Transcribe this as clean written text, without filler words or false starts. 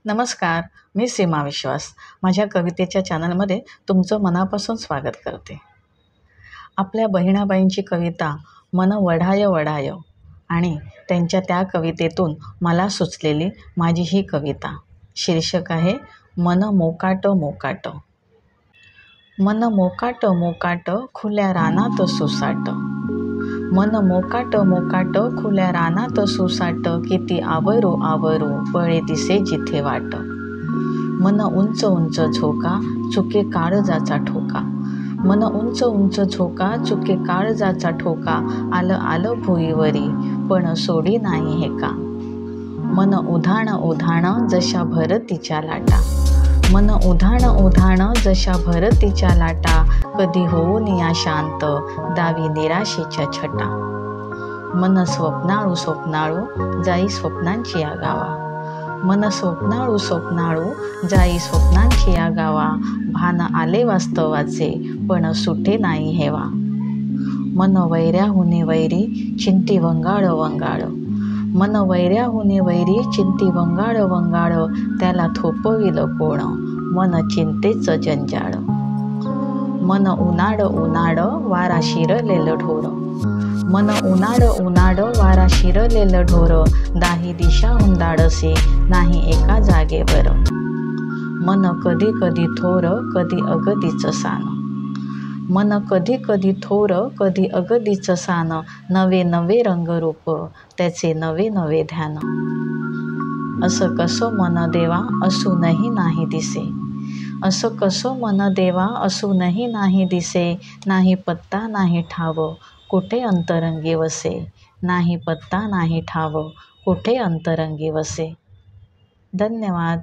नमस्कार, मी सीमा विश्वास. माझ्या कवितेच्या चॅनलमध्ये तुमचं मनापासून स्वागत करते. आपल्या बहिणाबाईंची कविता मन वढाय वढाय आणि त्यांच्या त्या कवितेतून मला सुचलेली माझी ही कविता. शीर्षक आहे मन मोकाट मोकाट. मन मोकाट मोकाट खुल्या रानात सुसाट. मन मोकाट मोकाट खुल्या रानात सुसाट. किती आवरू आवरू पळे दिसे जिथे वाट. मन उंच उंच झोका चुके काळजाचा ठोका. मन उंच उंच झोका चुके काळजाचा ठोका. आलं आलं भुईवरी पण सोडी नाही हे का. मन उधाण उधाण जशा भरतीच्या लाटा. मन उधाण उधाण जशा भरतीच्या लाटा. कधी होऊन या शांत दावी निराशेच्या छटा. मन स्वप्नाळू स्वप्नाळू जाई स्वप्नांची या गावा. मन स्वप्नाळू स्वप्नाळू जाई स्वप्नांची या गावा. भान आले वास्तवाचे पण सुटे नाही हेवा. मन वैऱ्याहुनी वैरी चिंती वंगाळ वंगाळ. मन वैऱ्याहुनी वैरी चिंती वंगाळ वंगाळ. त्याला थोपविल कोण मन चिंतेच जंजाळ. मन उनाड उनाड वारा शिरलेलं ढोर. मन उनाड उनाड वारा शिरलेलं ढोर. दाही दिशा हुंदाडसे नाही एका जागेवर. मन कधी कधी थोर कधी अगदीच सान. मन कधी कधी थोर कधी अगदीच सान. नवे नवे रंगरूप त्याचे नवे नवे ध्यान. असं कसं मन देवा असूनही नाही दिसे. असं कसं मन देवा असूनही नाही दिसे. नाही पत्ता नाही ठाव कुठे अंतरंगी वसे. नाही पत्ता नाही ठाव कुठे अंतरंगी वसे. धन्यवाद.